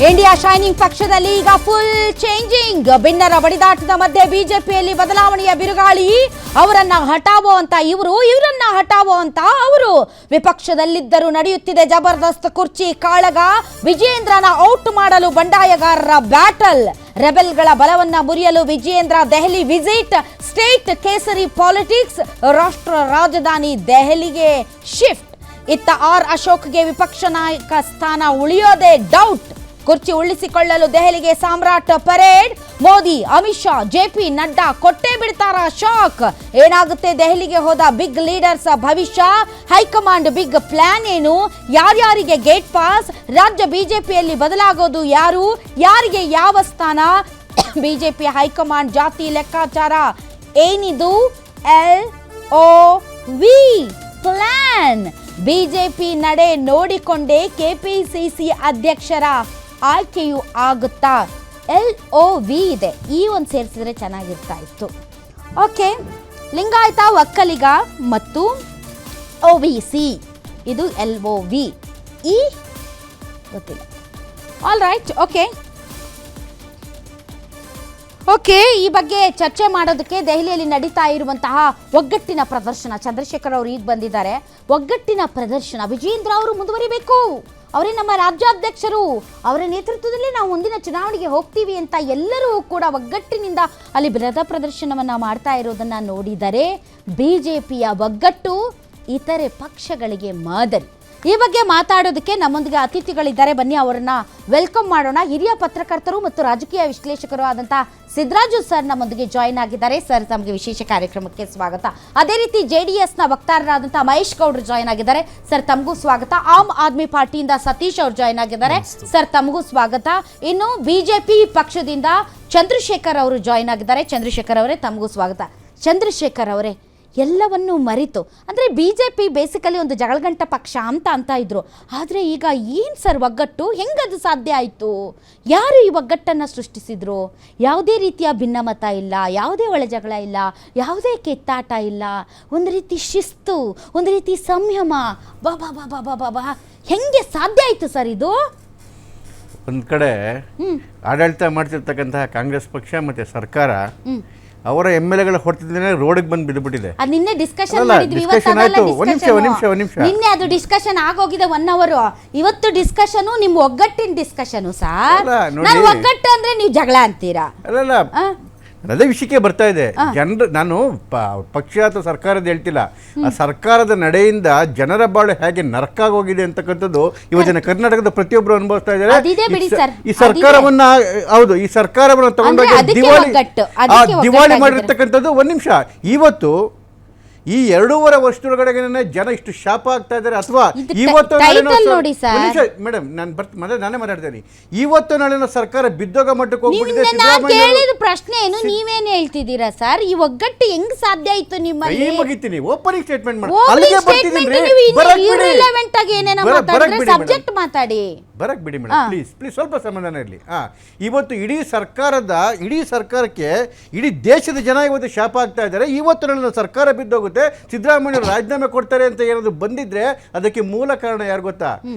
India shining ಪಕ್ಷದಲ್ಲಿ ಈಗ full changing. ಭಿನ್ನರ ಬಡಿದಾಟದ ಮಧ್ಯೆ ಬಿಜೆಪಿಯಲ್ಲಿ ಬದಲಾವಣೆಯ ಬಿರುಗಾಳಿ. ಅವರನ್ನ ಹಟಾವೋ ಅಂತ ಇವರು, ಇವರನ್ನ ಹಟಾವೋ ಅಂತ ಅವರು. ವಿಪಕ್ಷದಲ್ಲಿದ್ದರೂ ನಡೆಯುತ್ತಿದೆ ಜಬರ್ದಸ್ತ್ ಕುರ್ಚಿ ಕಾಳಗ. ವಿಜಯೇಂದ್ರನ ಔಟ್ ಮಾಡಲು ಬಂಡಾಯಗಾರರ ಬ್ಯಾಟಲ್. ರೆಬೆಲ್ಗಳ ಬಲವನ್ನ ಮುರಿಯಲು ವಿಜಯೇಂದ್ರ ದೆಹಲಿ ವಿಸಿಟ್. ಸ್ಟೇಟ್ ಕೇಸರಿ ಪಾಲಿಟಿಕ್ಸ್. ರಾಷ್ಟ್ರ ರಾಜಧಾನಿ ದೆಹಲಿಗೆ ಶಿಫ್ಟ್. ಇತ್ತ ಆರ್ ಅಶೋಕ್ಗೆ ವಿಪಕ್ಷ ನಾಯಕ ಸ್ಥಾನ ಉಳಿಯೋದೇ ಡೌಟ್. ಕುರ್ಚಿ ಉಳಿಸಿಕೊಳ್ಳಲು ದೆಹಲಿಗೆ ಸಾಮ್ರಾಟ್ ಪರೇಡ್. ಮೋದಿ, ಅಮಿತ್ ಶಾ, ಜೆಪಿ ನಡ್ಡಾ ಕೊಟ್ಟೇ ಬಿಡ್ತಾರ ಶಾಕ್. ಏನಾಗುತ್ತೆ ದೆಹಲಿಗೆ ಹೋದ ಬಿಗ್ ಲೀಡರ್ಸ್ ಭವಿಷ್ಯ? ಹೈಕಮಾಂಡ್ ಬಿಗ್ ಪ್ಲಾನ್ ಏನು? ಯಾರ್ಯಾರಿಗೆ ಗೇಟ್ ಪಾಸ್? ರಾಜ್ಯ ಬಿಜೆಪಿಯಲ್ಲಿ ಬದಲಾಗೋದು ಯಾರು? ಯಾರಿಗೆ ಯಾವ ಸ್ಥಾನ? ಬಿಜೆಪಿ ಹೈಕಮಾಂಡ್ ಜಾತಿ ಲೆಕ್ಕಾಚಾರ ಏನಿದು? LOV plan. ಬಿಜೆಪಿ ನಡೆ ನೋಡಿಕೊಂಡೇ ಕೆಪಿಸಿಸಿ ಅಧ್ಯಕ್ಷರ ಆಯ್ಕೆಯೂ ಆಗುತ್ತಾ? LOV ಇದೆ. ಈ ಒಂದು ಸೇರಿಸಿದ್ರೆ ಚೆನ್ನಾಗಿರ್ತಾ ಇತ್ತು. ಓಕೆ, ಲಿಂಗಾಯತ, ಒಕ್ಕಲಿಗ ಮತ್ತು OBC ಇದು LOV. ಈ ಗೊತ್ತಿಲ್ಲ. ಆಲ್ ರೈಟ್, ಓಕೆ, ಈ ಬಗ್ಗೆ ಚರ್ಚೆ ಮಾಡೋದಕ್ಕೆ ದೆಹಲಿಯಲ್ಲಿ ನಡೀತಾ ಇರುವಂತಹ ಒಗ್ಗಟ್ಟಿನ ಪ್ರದರ್ಶನ. ಚಂದ್ರಶೇಖರ್ ಅವರು ಈಗ ಬಂದಿದ್ದಾರೆ. ಒಗ್ಗಟ್ಟಿನ ಪ್ರದರ್ಶನ ವಿಜಯೇಂದ್ರ ಅವರು ಮುಂದುವರಿಬೇಕು. ಅವರೇ ನಮ್ಮ ರಾಜ್ಯಾಧ್ಯಕ್ಷರು. ಅವರ ನೇತೃತ್ವದಲ್ಲಿ ನಾವು ಮುಂದಿನ ಚುನಾವಣೆಗೆ ಹೋಗ್ತೀವಿ ಅಂತ ಎಲ್ಲರೂ ಕೂಡ ಒಗ್ಗಟ್ಟಿನಿಂದ ಅಲ್ಲಿ ಬೃಹತ್ ಪ್ರದರ್ಶನವನ್ನ ಮಾಡ್ತಾ ಇರೋದನ್ನ ನೋಡಿದರೆ ಬಿಜೆಪಿಯ ಒಗ್ಗಟ್ಟು ಇತರೆ ಪಕ್ಷಗಳಿಗೆ ಮಾದರಿ. ಈ ಬಗ್ಗೆ ಮಾತಾಡೋದಕ್ಕೆ ನಮ್ಮೊಂದಿಗೆ ಅತಿಥಿಗಳಿದ್ದಾರೆ. ಬನ್ನಿ ಅವರನ್ನ ವೆಲ್ಕಮ್ ಮಾಡೋಣ. ಹಿರಿಯ ಪತ್ರಕರ್ತರು ಮತ್ತು ರಾಜಕೀಯ ವಿಶ್ಲೇಷಕರು ಆದಂತಹ ಸಿದ್ದರಾಜು ಸರ್ ನಮ್ಮೊಂದಿಗೆ ಜಾಯಿನ್ ಆಗಿದ್ದಾರೆ. ಸರ್, ತಮಗೆ ವಿಶೇಷ ಕಾರ್ಯಕ್ರಮಕ್ಕೆ ಸ್ವಾಗತ. ಅದೇ ರೀತಿ JDSನ ವಕ್ತಾರರಾದಂತಹ ಮಹೇಶ್ ಗೌಡ್ರು ಜಾಯಿನ್ ಆಗಿದ್ದಾರೆ. ಸರ್, ತಮಗೂ ಸ್ವಾಗತ. ಆಮ್ ಆದ್ಮಿ ಪಾರ್ಟಿಯಿಂದ ಸತೀಶ್ ಅವರು ಜಾಯಿನ್ ಆಗಿದ್ದಾರೆ. ಸರ್, ತಮಗೂ ಸ್ವಾಗತ. ಇನ್ನು ಬಿಜೆಪಿ ಪಕ್ಷದಿಂದ ಚಂದ್ರಶೇಖರ್ ಅವರು ಜಾಯಿನ್ ಆಗಿದ್ದಾರೆ. ಚಂದ್ರಶೇಖರ್ ಅವರೇ, ತಮಗೂ ಸ್ವಾಗತ. ಚಂದ್ರಶೇಖರ್ ಅವರೇ, ಎಲ್ಲವನ್ನೂ ಮರೆತು ಅಂದರೆ ಬಿಜೆಪಿ ಬೇಸಿಕಲಿ ಒಂದು ಜಗಳಗಂಟ ಪಕ್ಷ ಅಂತ ಇದ್ರು. ಆದರೆ ಈಗ ಏನು ಸರ್ ಒಗ್ಗಟ್ಟು? ಹೆಂಗದು ಸಾಧ್ಯ ಆಯಿತು? ಯಾರು ಈ ಒಗ್ಗಟ್ಟನ್ನು ಸೃಷ್ಟಿಸಿದ್ರು? ಯಾವುದೇ ರೀತಿಯ ಭಿನ್ನಮತ ಇಲ್ಲ, ಯಾವುದೇ ಒಳ ಜಗಳ ಇಲ್ಲ, ಯಾವುದೇ ಕಿತ್ತಾಟ ಇಲ್ಲ. ಒಂದು ರೀತಿ ಶಿಸ್ತು, ಒಂದು ರೀತಿ ಸಂಯಮ. ಬಾ ಬಾ ಬಾ ಬಾ ಬಾ ಬಾ ಹೆಂಗೆ ಸಾಧ್ಯ ಆಯಿತು ಸರ್ ಇದು? ಒಂದು ಕಡೆ ಆಡಳಿತ ಮಾಡ್ತಿರ್ತಕ್ಕಂತಹ ಕಾಂಗ್ರೆಸ್ ಪಕ್ಷ ಮತ್ತು ಸರ್ಕಾರ ಅವರ MLAಗಳ ಹೊರತಿದ್ದೇನೆ ರೋಡಿಗೆ ಬಂದು ಬಿದ್ದುಬಿಟ್ಟಿದೆ. ನಿನ್ನೆ ಡಿಸ್ಕಷನ್ ಮಾಡಿದ್ವಿ. ನಿನ್ನೆ ಅದು ಡಿಸ್ಕಷನ್ ಆಗೋಗಿದೆ 1 ಅವರ್. ಇವತ್ತು ಡಿಸ್ಕಷನ್ ನಿಮ್ಮ ಒಗ್ಗಟ್ಟಿನ ಡಿಸ್ಕಷನ್ ಸರ್. ನಾನು ಒಗ್ಗಟ್ಟು ಅಂದ್ರೆ ನೀವು ಜಗಳ ಅಂತೀರಾ? ಅಲ್ಲ, ಅದೇ ವಿಷಯಕ್ಕೆ ಬರ್ತಾ ಇದೆ. ಜನರು, ನಾನು ಪಕ್ಷ ಅಥವಾ ಸರ್ಕಾರದ ಹೇಳ್ತಿಲ್ಲ, ಆ ಸರ್ಕಾರದ ನಡೆಯಿಂದ ಜನರ ಬಾಳು ಹೇಗೆ ನರಕಾಗೋಗಿದೆ ಅಂತಕ್ಕಂಥದ್ದು ಇವತ್ತಿನ ಕರ್ನಾಟಕದ ಪ್ರತಿಯೊಬ್ಬರು ಅನುಭವಿಸ್ತಾ ಇದ್ದಾರೆ. ಈ ಸರ್ಕಾರವನ್ನ, ಹೌದು, ಈ ಸರ್ಕಾರವನ್ನ ತಗೊಂಡೋಗಿ ದಿವಾಳಿ ಮಾಡಿರ್ತಕ್ಕಂಥದ್ದು. 1 ನಿಮಿಷ, ಇವತ್ತು ಈ 2.5 ವರ್ಷದೊಳಗಡೆ ಜನ ಇಷ್ಟು ಶಾಪ ಆಗ್ತಾ ಇದ್ದಾರೆ. ಅಥವಾ ಇವತ್ತು ಮೇಡಮ್, ನಾನು ನಾನೇ ಮಾತಾಡ್ತೇನೆ. ಇವತ್ತು ನಾಳೆ ಸರ್ಕಾರ ಬಿದ್ದೋಗ ಮಟ್ಟಕ್ಕೆ ಹೋಗ್ಬಿಟ್ಟಿದೆ. ಪ್ರಶ್ನೆ ಏನು, ನೀವೇನು ಹೇಳ್ತಿದ್ದೀರಾ ಸರ್? ಈ ಒಗ್ಗಟ್ಟು ಹೆಂಗ್ ಸಾಧ್ಯ ಆಯ್ತು? ನಿಮ್ಮ ಮುಗಿತೀನಿ, ಓಪನಿಂಗ್ ಸ್ಟೇಟ್ಮೆಂಟ್ ಸಬ್ಜೆಕ್ಟ್ ಮಾತಾಡಿ, ಬರಕ್ ಬಿಡಿ ಮೇಡಮ್, ಪ್ಲೀಸ್ ಸ್ವಲ್ಪ ಸಮಾಧಾನ ಇರಲಿ. ಇವತ್ತು ಇಡೀ ಸರ್ಕಾರಕ್ಕೆ ಇಡೀ ದೇಶದ ಜನ ಇವತ್ತು ಶಾಪ ಆಗ್ತಾ ಇದ್ದಾರೆ. ಇವತ್ತು ನನ್ನ ಸರ್ಕಾರ ಬಿದ್ದೋಗುತ್ತೆ, ಸಿದ್ದರಾಮಯ್ಯ ರಾಜೀನಾಮೆ ಕೊಡ್ತಾರೆ ಅಂತ ಏನಾದ್ರು ಬಂದಿದ್ರೆ ಅದಕ್ಕೆ ಮೂಲ ಕಾರಣ ಯಾರು ಗೊತ್ತಾ?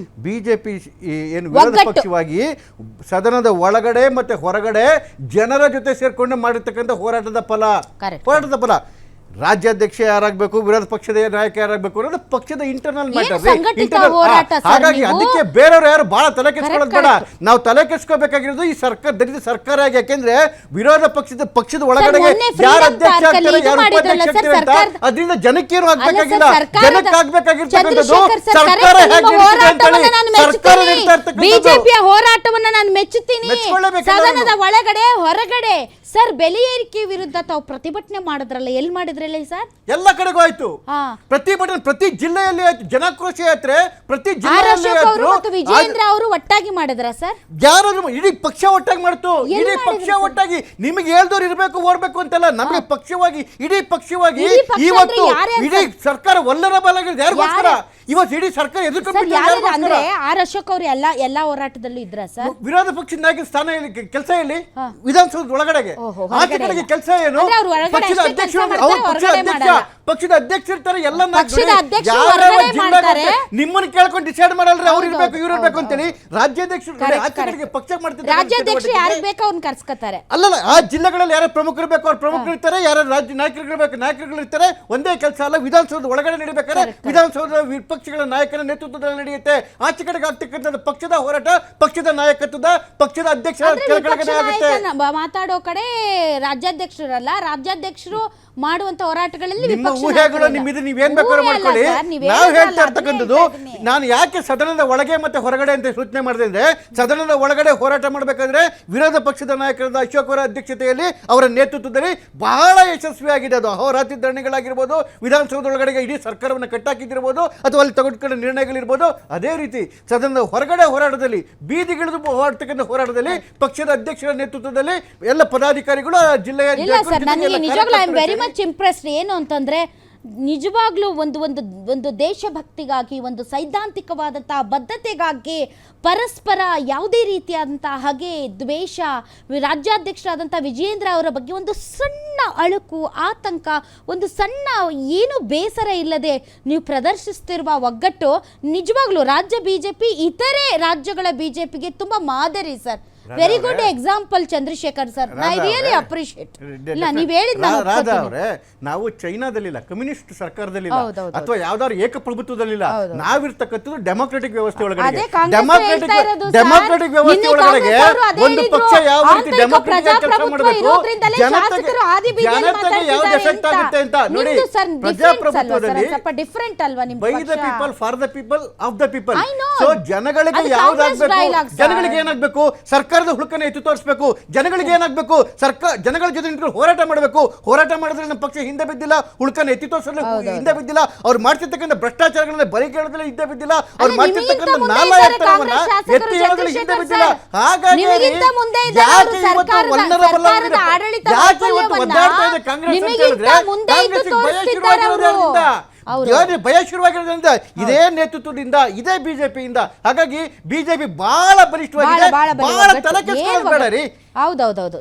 ಬಿಜೆಪಿ ಏನು ವಿರೋಧ ಪಕ್ಷವಾಗಿ ಸದನದ ಒಳಗಡೆ ಮತ್ತೆ ಹೊರಗಡೆ ಜನರ ಜೊತೆ ಸೇರ್ಕೊಂಡು ಮಾಡಿರ್ತಕ್ಕಂಥ ಹೋರಾಟದ ಫಲ. ರಾಜ್ಯಾಧ್ಯಕ್ಷ ಯಾರಾಗಬೇಕು, ವಿರೋಧ ಪಕ್ಷದ ನಾಯಕ ಯಾರಾಗಬೇಕು ಅನ್ನೋದು ಪಕ್ಷದ ಇಂಟರ್ನಲ್ ಮ್ಯಾಟರ್. ಹಾಗಾಗಿ ಅದಕ್ಕೆ ಬೇರೆಯವರು ಯಾರು ಬಹಳ ತಲೆ ಕೆಡಿಸ್ಕೊಳ್ಳೋದು ಬೇಡ. ನಾವು ತಲೆ ಕೆಡಿಸ್ಕೋಬೇಕಾಗಿರೋದು ಈ ದಲಿತ ಸರ್ಕಾರ. ಯಾಕೆಂದ್ರೆ ವಿರೋಧ ಪಕ್ಷದ ಒಳಗಡೆ ಯಾರು ಅಧ್ಯಕ್ಷ ಆಗ್ತಾರೆ, ಯಾರು ಉಪಾಧ್ಯಕ್ಷ ಆಗ್ತಾರೆ ಅಂತ ಅದರಿಂದ ಜನಕ್ಕೇನು ಆಗ್ಬೇಕಾಗಿಲ್ಲ. ಜನಕ್ಕೆ ಆಗ್ಬೇಕಾಗಿರ್ತಕ್ಕಂಥದ್ದು ಸರ್ಕಾರ ಬಿಜೆಪಿಯ ಹೋರಾಟವನ್ನ ನಾನು ಮೆಚ್ಚುತ್ತೀನಿ. ಸದನದ ಒಳಗಡೆ ಹೊರಗಡೆ ಸರ್ ಬೆಲೆ ಏರಿಕೆ ವಿರುದ್ಧ ತಾವು ಪ್ರತಿಭಟನೆ ಮಾಡಿದ್ರಲ್ಲ, ಎಲ್ಲಿ ಮಾಡಿದ್ರಲ್ಲ ಸರ್? ಎಲ್ಲ ಕಡೆಗೂ ಆಯ್ತು ಪ್ರತಿಭಟನೆ, ಪ್ರತಿ ಜಿಲ್ಲೆಯಲ್ಲಿ ಆಯ್ತು ಜನಾಕ್ರೋಶ ಯಾತ್ರೆ, ಪ್ರತಿ ಜಿಲ್ಲೆಯಲ್ಲಿ. ವಿಜಯೇಂದ್ರ ಅವರು ಒಟ್ಟಾಗಿ ಮಾಡಿದ್ರ ಸರ್? ಯಾರಾದ್ರೂ ಇಡೀ ಪಕ್ಷ ಒಟ್ಟಾಗಿ ಮಾಡ್ತು. ಇಡೀ ಪಕ್ಷ ಒಟ್ಟಾಗಿ, ನಿಮಗೆ ಹೇಳ್ದವ್ರು ಇರಬೇಕು ಓಡ್ಬೇಕು ಅಂತಲ್ಲ, ನಮಗೆ ಪಕ್ಷವಾಗಿ ಇಡೀ ಪಕ್ಷವಾಗಿ ಇವತ್ತು ಇಡೀ ಸರ್ಕಾರ ವಲ್ಲರಬಲ್ ಆಗಿದೆ. ಯಾರಿಗೋಸ್ಕರ? ಇವತ್ತು ಇಡೀ ಸರ್ಕಾರ ಎದುರ್ಕೊಂಡು ಅಂದ್ರೆ ಆರ್ ಅಶೋಕ್ ಅವರು ಎಲ್ಲಾ ಹೋರಾಟದಲ್ಲೂ ಇದ್ರ ಸರ್? ವಿರೋಧ ಪಕ್ಷದ ನಾಯಕ ಸ್ಥಾನ ಕೆಲಸ ಇಲ್ಲಿ ವಿಧಾನಸೌಧದ ಒಳಗಡೆಗೆ ಓಹೋ, ಆಚೆ ಹೊರಗಡೆ ಕಡೆಗೆ ಇಲ್ಲ. ಕೆಲಸ ಏನು? ಅಂದ್ರೆ ಅವ್ರು ಹೊರಗಡೆ ಪಕ್ಷದ ಅಷ್ಟೇ ಅಧ್ಯಕ್ಷರು ಕೆಲ್ಸ ಅವ್ರು ಮಾಡ್ತಾರೆ, ಪಕ್ಷದ ಹೊರಗಡೆ ಅಧ್ಯಕ್ಷ ಮಾಡಲ್ಲ. ಪಕ್ಷದ ಅಧ್ಯಕ್ಷ ಇರ್ತಾರೆ ಎಲ್ಲ ಪಕ್ಷದ ಅಧ್ಯಕ್ಷರು ಹೊರಗಡೆ ಮಾಡ್ತಾರೆ. ನಿಮ್ಮನ್ನ ಕೇಳ್ಕೊಂಡು ಡಿಸೈಡ್ ಮಾಡಲ್ರಿ ಅವ್ರು ಇರ್ಬೇಕು ಹೌದು, ಇವ್ರು ಇರ್ಬೇಕು ಅಂತೇಳಿ ರಾಜ್ಯಾಧ್ಯಕ್ಷರು Correct, ಆಚೆ ಕಡೆಗೆ ಪಕ್ಷ ಮಾಡ್ತಿದ್ದಾರೆ. ರಾಜ್ಯಾಧ್ಯಕ್ಷರು ಯಾರಿಗೆ ಬೇಕೋ ಅವ್ರನ್ನ ಕರ್ಸ್ಕೊತಾರೆ. ಅಲ್ಲಲ್ಲ ಆ ಜಿಲ್ಲೆಗಳಲ್ಲಿ ಯಾರು ಪ್ರಮುಖರು ಬೇಕು ಅವ್ರು ಪ್ರಮುಖರು ಇರ್ತಾರೆ, ಯಾರು ರಾಜ್ಯ ನಾಯಕರುಗಳು ಬೇಕು ನಾಯಕರುಗಳು ಇರ್ತಾರೆ. ಒಂದೇ ಕೆಲಸ ಅಲ್ಲ, ವಿಧಾನಸೌಧದ ಒಳಗಡೆ ನಡೀಬೇಕಾದ್ರೆ ವಿಧಾನಸೌಧದ ವಿಪಕ್ಷಗಳ ನಾಯಕನ ನೇತೃತ್ವದಲ್ಲಿ ನಡೆಯುತ್ತೆ. ಆಚೆ ಕಡೆಗೆ ಆಗ್ತಕ್ಕಂಥದ್ದು ಪಕ್ಷದ ಹೋರಾಟ, ಪಕ್ಷದ ನಾಯಕತ್ವದ, ಪಕ್ಷದ ಅಧ್ಯಕ್ಷ ಅಂದ್ರೆ ವಿಪಕ್ಷ ಕೆಳಗಡೆ ಆಗುತ್ತೆ. ನಾಯಕನ ಮಾತಾಡೋ ಕಡೆ ರಾಜ್ಯಾಧ್ಯಕ್ಷರಲ್ಲ, ರಾಜ್ಯಾಧ್ಯಕ್ಷರು ಮಾಡುವಂತ ಹೋರಾಟಗಳಲ್ಲಿ ನಿಮ್ಮ ವಿಪಕ್ಷ ಊಹೆಗಳು ನಾಯಕರಲ್ಲ. ನಿಮ್ಮಿದು ನೀವೇನ್ ಬೇಕಾದ್ರೂ ಊಹೆ ಅಲ್ಲ ಮಾಡ್ಕೊಳ್ಳಿ. ಸರ್, ನೀವ್ ನಾವು ಹೇಳಿದ್ರಲ್ಲ, ಹೇಳ್ತಾ ಅದನ್ನೇ ಇರ್ತಕ್ಕಂಥದ್ದು, ಹೇಳ್ತಾ ಇದ್ದೀನಿ. ನಾನು ಯಾಕೆ ಸದನದ ಒಳಗೆ ಮತ್ತೆ ಹೊರಗಡೆ ಅಂತ ಸೂಚನೆ ಮಾಡಿದೆ ಅಂದ್ರೆ, ಸದನದ ಒಳಗಡೆ ಹೋರಾಟ ಮಾಡಬೇಕಾದ್ರೆ ವಿರೋಧ ಪಕ್ಷದ ನಾಯಕರಾದ ಅಶೋಕ್ ಅವರ ಅಧ್ಯಕ್ಷತೆಯಲ್ಲಿ ಅವರ ನೇತೃತ್ವದಲ್ಲಿ ಬಹಳ ಯಶಸ್ವಿಯಾಗಿದೆ. ಅದು ಅಹೋರಾತ್ರಿ ಧರಣಿಗಳಾಗಿರ್ಬೋದು, ವಿಧಾನಸೌಧ ಒಳಗಡೆ ಇಡೀ ಸರ್ಕಾರವನ್ನು ಕಟ್ಟಾಕಿದ್ದಿರ್ಬೋದು, ಅಥವಾ ಅಲ್ಲಿ ತೆಗೆದುಕೊಂಡ ನಿರ್ಣಯಗಳಿರ್ಬೋದು. ಅದೇ ರೀತಿ ಸದನದ ಹೊರಗಡೆ ಹೋರಾಟದಲ್ಲಿ, ಬೀದಿಗಿಳಿದು ಹೋರಾಡ್ತಕ್ಕಂಥ ಹೋರಾಟದಲ್ಲಿ ಪಕ್ಷದ ಅಧ್ಯಕ್ಷರ ನೇತೃತ್ವದಲ್ಲಿ ಎಲ್ಲ ಪದಾಧಿಕಾರಿಗಳು ಜಿಲ್ಲೆಯ ಇಲ್ಲ ಸರ್, ನನಗೆ ನಿಜವಾಗ್ಲೂ I am very much impressed. ಏನು ಅಂತಂದ್ರೆ ನಿಜವಾಗ್ಲೂ ಒಂದು ಒಂದು ಒಂದು ದೇಶಭಕ್ತಿಗಾಗಿ, ಒಂದು ಸೈದ್ಧಾಂತಿಕವಾದಂತಹ ಬದ್ಧತೆಗಾಗಿ ಪರಸ್ಪರ ಯಾವುದೇ ರೀತಿಯಾದಂತಹ ಹಾಗೆ ದ್ವೇಷ, ರಾಜ್ಯಾಧ್ಯಕ್ಷರಾದಂಥ ವಿಜಯೇಂದ್ರ ಅವರ ಬಗ್ಗೆ ಒಂದು ಸಣ್ಣ ಅಳುಕು, ಆತಂಕ, ಒಂದು ಸಣ್ಣ ಏನು ಬೇಸರ ಇಲ್ಲದೆ ನೀವು ಪ್ರದರ್ಶಿಸ್ತಿರುವ ಒಗ್ಗಟ್ಟು ನಿಜವಾಗ್ಲೂ ರಾಜ್ಯ ಬಿಜೆಪಿ ಇತರೆ ರಾಜ್ಯಗಳ ಬಿಜೆಪಿಗೆ ತುಂಬಾ ಮಾದರಿ sir. Very good example Chandrashekhar sir, I really appreciate. ಇಲ್ಲ, ನೀವು ಹೇಳಿದ್ ನಾನು ರಾಧಾ ಒಪ್ಕೊತೀನಿ. ಅವರೇ, ನಾವು ಚೈನಾದಲ್ಲಿಲ್ಲ, ಕಮ್ಯುನಿಸ್ಟ್ ಸರ್ಕಾರದಲ್ಲಿಲ್ಲ, ಹೌದೌದು. ಅಥವಾ ಯಾವ್ದಾದ್ರು ಏಕಪ್ರಭುತ್ವದಲ್ಲಿಲ್ಲ. ಹೌದು. ನಾವಿರ್ತಕ್ಕಂಥದ್ದು ಡೆಮೋಕ್ರೆಟಿಕ್ ವ್ಯವಸ್ಥೆ ಒಳಗಡೆ. ಅದೇ ಕಾಂಗ್ರೆಸ್ ಹೇಳ್ತಾ ಇರೋದು ಸರ್. ಡೆಮೋಕ್ರೆಟಿಕ್ ವ್ಯವಸ್ಥೆ ನಿನ್ನೆ ಒಳಗಡೆ ಕಾಂಗ್ರೆಸ್ ಅವರು ಅದೇ ಒಂದು ಹೇಳಿದ್ರು. ಪಕ್ಷ ಯಾವ ರೀತಿ ಆಂತರಿಕ ಡೆಮೋಕ್ರೆಟಿಕ್ ಕೆಲಸ ಪ್ರಜಾಪ್ರಭುತ್ವ ಮಾಡಬೇಕು, ಇರೋದ್ರಿಂದಲೇ ಶಾಸಕರು ಆದಿ ಬೀದಿಯಲ್ಲಿ ಜನತೆಗೆ ಯಾವ್ದು ಮಾತಾಡ್ತಿದ್ದಾರೆ ಎಫೆಕ್ಟ್ ಆಗುತ್ತೆ ಅಂತ ನೋಡಿ. ನಿಮ್ದು ಸರ್ difference ಅಲ್ವಾ ಸರ್? ಪ್ರಜಾಪ್ರಭುತ್ವದಲ್ಲಿ ಸ್ವಲ್ಪ ಡಿಫರೆಂಟ್ ಅಲ್ವಾ ನಿಮ್ಮ ಬೈ ದ ಪಕ್ಷ? People for the people of the people. I know. So ಜನಗಳಿಗೆ ಅದು ಯಾವ್ದಾಗ್ಬೇಕು, ಕಾಂಗ್ರೆಸ್ dialogue ಸರ್. ಜನಗಳಿಗೆ ಏನಾಗ್ಬೇಕು, ಸರ್ಕಾರದ ಹುಳುಕನ್ನು ಎತ್ತಿ ತೋರಿಸಬೇಕು. ಜನಗಳಿಗೆ ಏನಾಗ್ಬೇಕು, ಜನಗಳ ಜೊತೆ ನಿಂತು ಹೋರಾಟ ಮಾಡಬೇಕು. ಹೋರಾಟ ಮಾಡಿದ್ರೆ ನಮ್ಮ ಪಕ್ಷ ಹಿಂದೆ ಬಿದ್ದಿಲ್ಲ, ಹುಳುಕನ್ನು ಎತ್ತಿ ತೋರಿಸಲು ಹಿಂದೆ ಬಿದ್ದಿಲ್ಲ. ಅವ್ರು ಮಾಡ್ತಿರ್ತಕ್ಕಂಥ ಭ್ರಷ್ಟಾಚಾರಗಳನ್ನ ಬರಿ ಕೇಳೋದ್ರಲ್ಲಿ ಹಿಂದೆ ಬಿದ್ದಿಲ್ಲ. ಅವ್ರು ಅಲ್ಲ, ಮಾಡ್ತಿರ್ತಕ್ಕಂಥ ನಿಮಗಿಂತ ಮುಂದೆ ನಾಲಾಯತನವನ್ನ ಇದ್ದಾರೆ ಕಾಂಗ್ರೆಸ್ ಎತ್ತಿ ಹೇಳೋದ್ರಲ್ಲಿ ಹಿಂದೆ ಶಾಸಕರು ಬಿದ್ದಿಲ್ಲ. ಚಂದ್ರಶೇಖರ್ ಹಾಗಾಗಿ ನಿಮಗಿಂತ ಮುಂದೆ ಇದ್ದಾರೆ ಯಾಕೆ ಅವರು ಇವತ್ತು ಸರ್ಕಾರದ vulnerable ಸರ್ಕಾರದ ಆಡಳಿತ ಯಾಕೆ ಇವತ್ತು ವೈಫಲ್ಯವನ್ನ ಒದ್ದಾಡ್ತಾ ಇದೆ ಕಾಂಗ್ರೆಸ್ ಅಂತ ನಿಮಗಿಂತ ಹೇಳಿದ್ರೆ, ಮುಂದೆ ಇದ್ದು ಕಾಂಗ್ರೆಸ್ಸಿಗೆ ಭಯ ತೋರಿಸ್ತಿದ್ದಾರೆ ಶುರುವಾಗಿರೋದ್ರಿಂದ, ಅವರು. ಯಾವ್ದು ಭಯ ಶುರುವಾಗಿರೋದ್ರಿಂದ ಇದೇ ನೇತೃತ್ವದಿಂದ, ಇದೇ ಬಿಜೆಪಿಯಿಂದ. ಹಾಗಾಗಿ ಬಿಜೆಪಿ ಬಹಳ ಬಲಿಷ್ಠವಾಗಿದೆ. ಬಹಳ ತಲೆ ಕೆಡಿಸ್ಕೊಳ್ಳೋದು ಬೇಡ ರೀ. ಹೌದೌದೌದು.